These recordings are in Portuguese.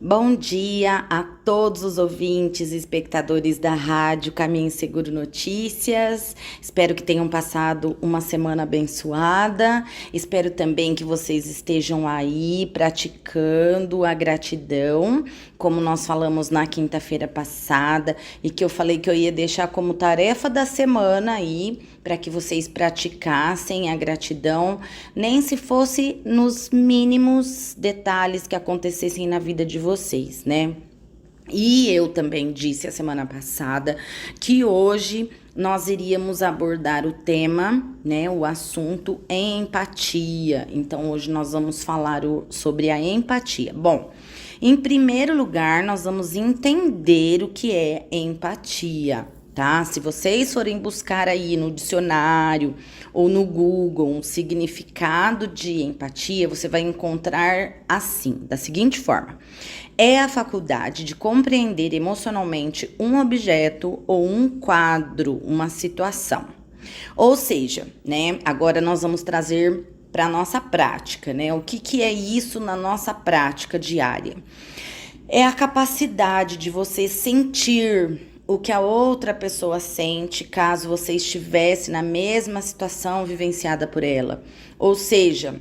Bom dia a todos os ouvintes e espectadores da Rádio Caminho Seguro Notícias. Espero que tenham passado uma semana abençoada. Espero também que vocês estejam aí praticando a gratidão, como nós falamos na quinta-feira passada, e que eu falei que eu ia deixar como tarefa da semana aí, para que vocês praticassem a gratidão, nem se fosse nos mínimos detalhes que acontecessem na vida de vocês, né? E eu também disse a semana passada que hoje nós iríamos abordar o tema, né, o assunto empatia. Então hoje nós vamos falar sobre a empatia. Bom, em primeiro lugar, nós vamos entender o que é empatia. Tá? Se vocês forem buscar aí no dicionário ou no Google um significado de empatia, você vai encontrar assim, da seguinte forma: é a faculdade de compreender emocionalmente um objeto ou um quadro, uma situação. Ou seja, né, agora nós vamos trazer para a nossa prática, né? O que é isso na nossa prática diária? É a capacidade de você sentir o que a outra pessoa sente caso você estivesse na mesma situação vivenciada por ela. Ou seja,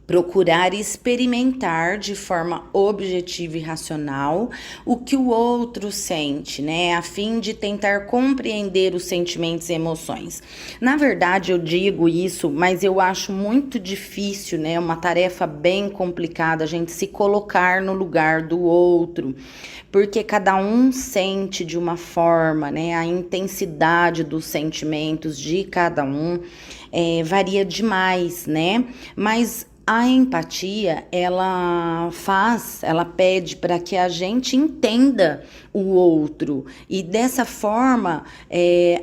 procurar experimentar de forma objetiva e racional o que o outro sente, né? A fim de tentar compreender os sentimentos e emoções. Na verdade, eu digo isso, mas eu acho muito difícil, né? Uma tarefa bem complicada a gente se colocar no lugar do outro, porque cada um sente de uma forma, né? A intensidade dos sentimentos de cada um varia demais, né? Mas a empatia, ela pede para que a gente entenda o outro e dessa forma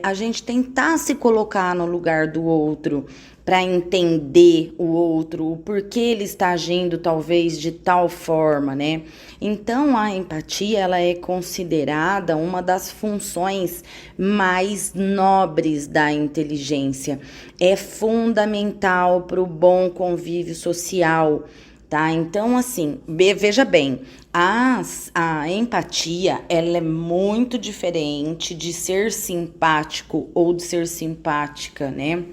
a gente tentar se colocar no lugar do outro para entender o outro, o porquê ele está agindo talvez de tal forma, né? Então a empatia, ela é considerada uma das funções mais nobres da inteligência. É fundamental para o bom convívio social, tá? Então, assim, veja bem, a empatia, ela é muito diferente de ser simpático ou de ser simpática, né?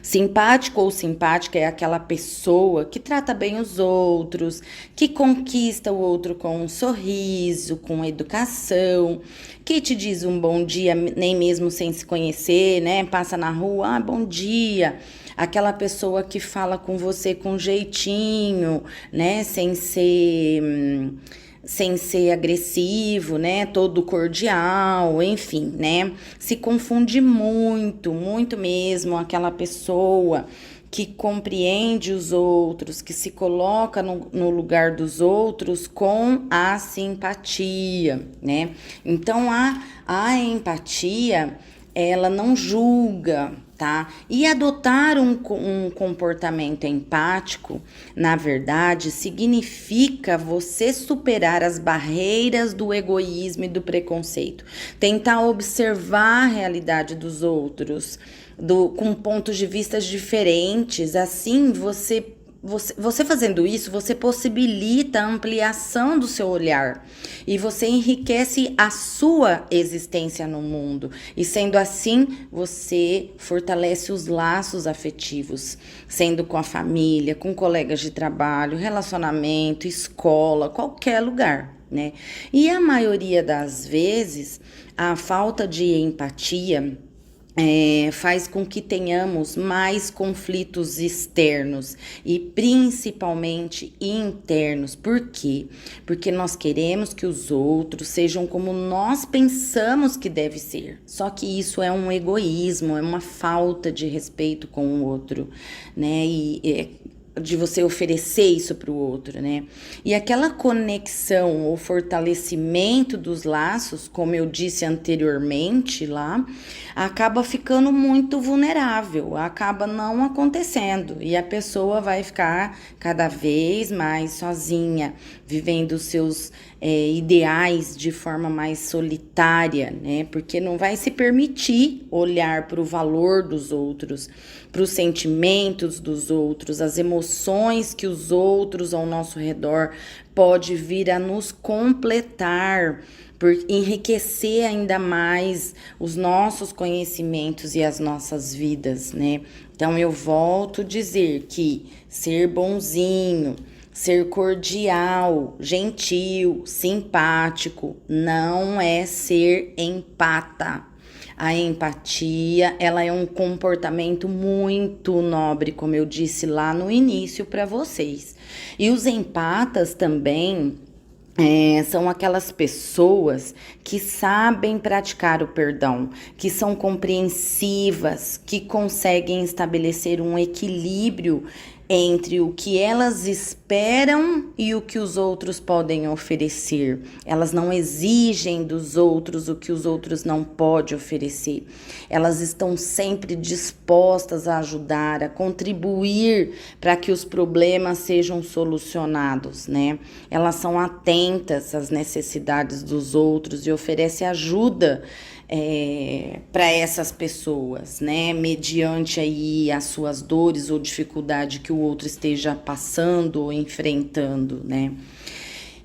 Simpático ou simpática é aquela pessoa que trata bem os outros, que conquista o outro com um sorriso, com educação, que te diz um bom dia, nem mesmo sem se conhecer, né? Passa na rua, bom dia. Aquela pessoa que fala com você com jeitinho, né? Sem ser agressivo, né? Todo cordial, enfim, né? Se confunde muito, muito mesmo aquela pessoa que compreende os outros, que se coloca no lugar dos outros com a simpatia, né? Então, a empatia, ela não julga, tá? E adotar um comportamento empático, na verdade, significa você superar as barreiras do egoísmo e do preconceito. Tentar observar a realidade dos outros com pontos de vista diferentes. Assim, você fazendo isso, você possibilita a ampliação do seu olhar e você enriquece a sua existência no mundo. E sendo assim, você fortalece os laços afetivos, sendo com a família, com colegas de trabalho, relacionamento, escola, qualquer lugar, né? E a maioria das vezes, a falta de empatia faz com que tenhamos mais conflitos externos e principalmente internos. Por quê? Porque nós queremos que os outros sejam como nós pensamos que deve ser. Só que isso é um egoísmo, é uma falta de respeito com o outro, né? De você oferecer isso para o outro, né? E aquela conexão ou fortalecimento dos laços, como eu disse anteriormente lá, acaba ficando muito vulnerável, acaba não acontecendo e a pessoa vai ficar cada vez mais sozinha, vivendo os seus ideais de forma mais solitária, né? Porque não vai se permitir olhar para o valor dos outros, para os sentimentos dos outros, as emoções que os outros ao nosso redor pode vir a nos completar, por enriquecer ainda mais os nossos conhecimentos e as nossas vidas, né? Então eu volto a dizer que ser bonzinho, ser cordial, gentil, simpático, não é ser empata. A empatia, ela é um comportamento muito nobre, como eu disse lá no início para vocês. E os empatas também são aquelas pessoas que sabem praticar o perdão, que são compreensivas, que conseguem estabelecer um equilíbrio entre o que elas esperam e o que os outros podem oferecer. Elas não exigem dos outros o que os outros não podem oferecer. Elas estão sempre dispostas a ajudar, a contribuir para que os problemas sejam solucionados, né? Elas são atentas às necessidades dos outros e oferecem ajuda para essas pessoas, né? Mediante aí as suas dores ou dificuldade que o outro esteja passando ou enfrentando, né?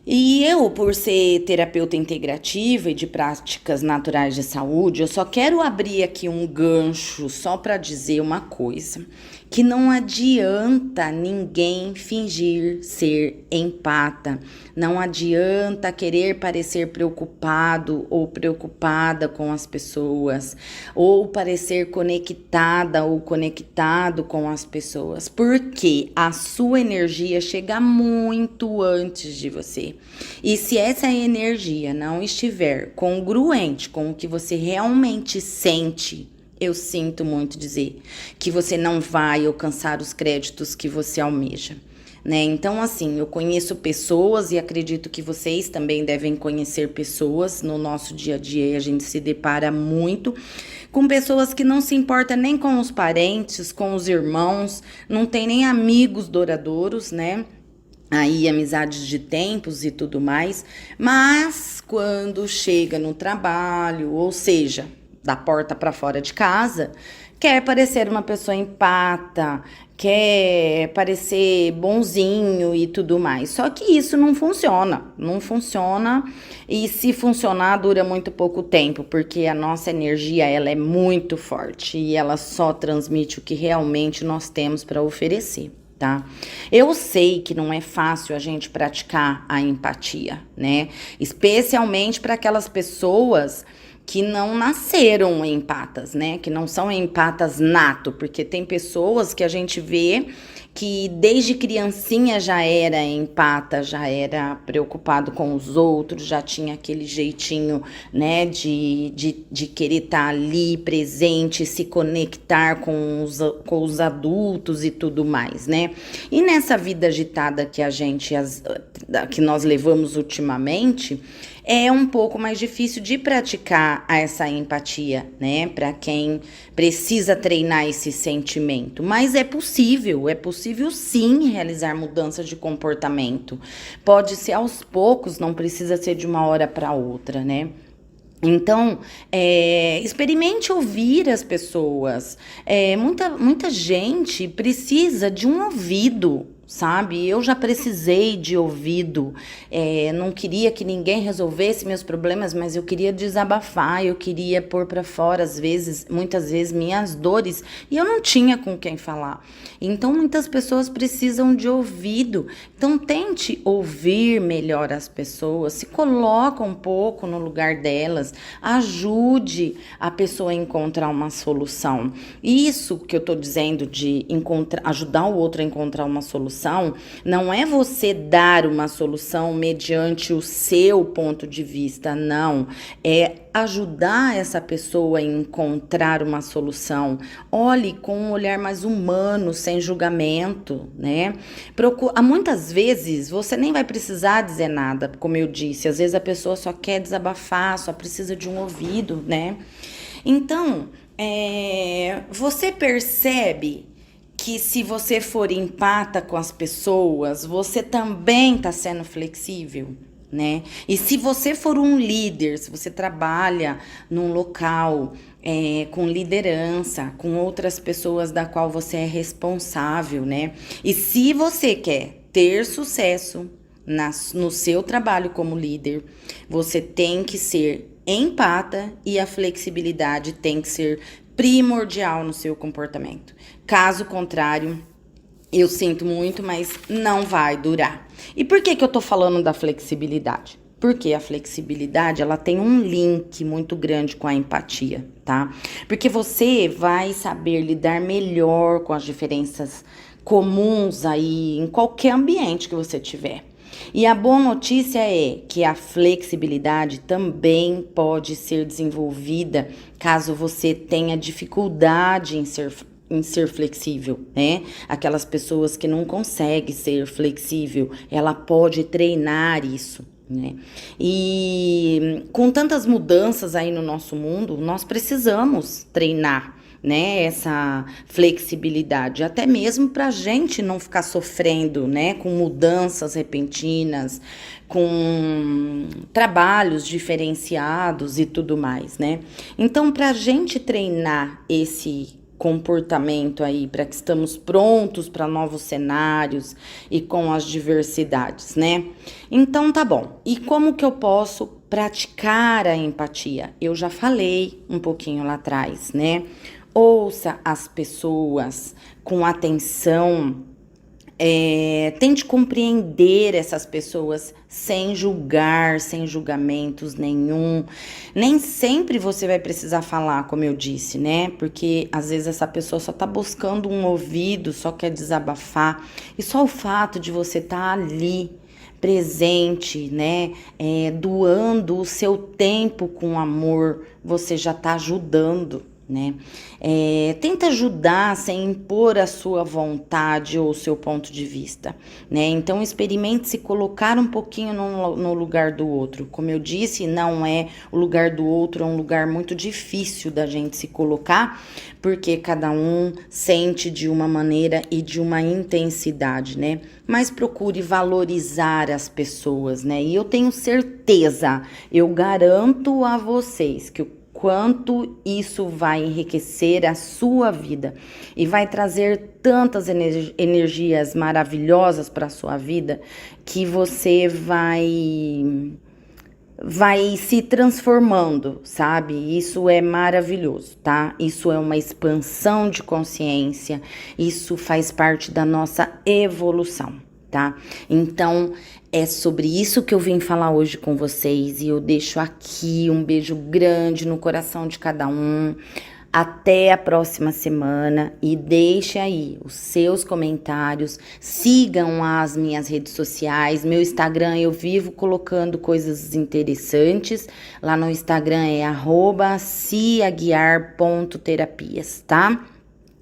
E eu, por ser terapeuta integrativa e de práticas naturais de saúde, eu só quero abrir aqui um gancho só para dizer uma coisa, que não adianta ninguém fingir ser empata, não adianta querer parecer preocupado ou preocupada com as pessoas, ou parecer conectada ou conectado com as pessoas, porque a sua energia chega muito antes de você. E se essa energia não estiver congruente com o que você realmente sente, eu sinto muito dizer que você não vai alcançar os créditos que você almeja, né? Então, assim, eu conheço pessoas e acredito que vocês também devem conhecer pessoas no nosso dia a dia, e a gente se depara muito com pessoas que não se importam nem com os parentes, com os irmãos, não tem nem amigos duradouros, né? Aí amizades de tempos e tudo mais, mas quando chega no trabalho, ou seja, da porta para fora de casa, quer parecer uma pessoa empata, quer parecer bonzinho e tudo mais. Só que isso não funciona, e se funcionar dura muito pouco tempo, porque a nossa energia ela é muito forte e ela só transmite o que realmente nós temos para oferecer. Tá? Eu sei que não é fácil a gente praticar a empatia, né? Especialmente para aquelas pessoas que não nasceram empatas, né? Que não são empatas nato, porque tem pessoas que a gente vê que desde criancinha já era empata, já era preocupado com os outros, já tinha aquele jeitinho, né, de querer estar ali presente, se conectar com os adultos e tudo mais, né? E nessa vida agitada que nós levamos ultimamente, é um pouco mais difícil de praticar essa empatia, né? Para quem precisa treinar esse sentimento. Mas é possível sim realizar mudança de comportamento. Pode ser aos poucos, não precisa ser de uma hora para outra, né? Então, experimente ouvir as pessoas. Muita gente precisa de um ouvido, sabe? Eu já precisei de ouvido, não queria que ninguém resolvesse meus problemas, mas eu queria desabafar, eu queria pôr para fora, muitas vezes, minhas dores, e eu não tinha com quem falar. Então, muitas pessoas precisam de ouvido. Então, tente ouvir melhor as pessoas, se coloca um pouco no lugar delas, ajude a pessoa a encontrar uma solução. Isso que eu tô dizendo de ajudar o outro a encontrar uma solução, não é você dar uma solução mediante o seu ponto de vista, não. É ajudar essa pessoa a encontrar uma solução. Olhe com um olhar mais humano, sem julgamento, né? Muitas vezes você nem vai precisar dizer nada, como eu disse. Às vezes a pessoa só quer desabafar, só precisa de um ouvido, né? Então, você percebe que se você for empata com as pessoas, você também está sendo flexível, né? E se você for um líder, se você trabalha num local com liderança, com outras pessoas da qual você é responsável, né? E se você quer ter sucesso no seu trabalho como líder, você tem que ser empata e a flexibilidade tem que ser primordial no seu comportamento. Caso contrário, eu sinto muito, mas não vai durar. E por que eu tô falando da flexibilidade? Porque a flexibilidade, ela tem um link muito grande com a empatia, tá? Porque você vai saber lidar melhor com as diferenças comuns aí em qualquer ambiente que você tiver. E a boa notícia é que a flexibilidade também pode ser desenvolvida caso você tenha dificuldade em ser flexível, né? Aquelas pessoas que não conseguem ser flexível, ela pode treinar isso, né? E com tantas mudanças aí no nosso mundo, nós precisamos treinar, né, essa flexibilidade, até mesmo para a gente não ficar sofrendo, né, com mudanças repentinas, com trabalhos diferenciados e tudo mais, né? Então, para a gente treinar esse comportamento aí, para que estamos prontos para novos cenários e com as diversidades, né? Então, tá bom. E como que eu posso praticar a empatia? Eu já falei um pouquinho lá atrás, né? Ouça as pessoas com atenção, tente compreender essas pessoas sem julgar, sem julgamentos nenhum. Nem sempre você vai precisar falar, como eu disse, né? Porque às vezes essa pessoa só tá buscando um ouvido, só quer desabafar. E só o fato de você estar ali, presente, né? Doando o seu tempo com amor, você já tá ajudando, né? Tenta ajudar sem impor a sua vontade ou o seu ponto de vista, né? Então experimente se colocar um pouquinho no lugar do outro. Como eu disse, não é o lugar do outro, é um lugar muito difícil da gente se colocar, porque cada um sente de uma maneira e de uma intensidade, né? Mas procure valorizar as pessoas, né? E eu tenho certeza, eu garanto a vocês que o quanto isso vai enriquecer a sua vida e vai trazer tantas energias maravilhosas para a sua vida que você vai se transformando, sabe? Isso é maravilhoso, tá? Isso é uma expansão de consciência, isso faz parte da nossa evolução, tá? Então, é sobre isso que eu vim falar hoje com vocês e eu deixo aqui um beijo grande no coração de cada um. Até a próxima semana e deixe aí os seus comentários, sigam as minhas redes sociais, meu Instagram eu vivo colocando coisas interessantes, lá no Instagram é @ciaguiar.terapias, tá?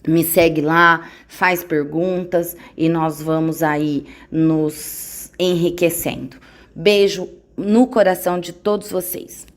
Me segue lá, faz perguntas e nós vamos aí nos enriquecendo. Beijo no coração de todos vocês.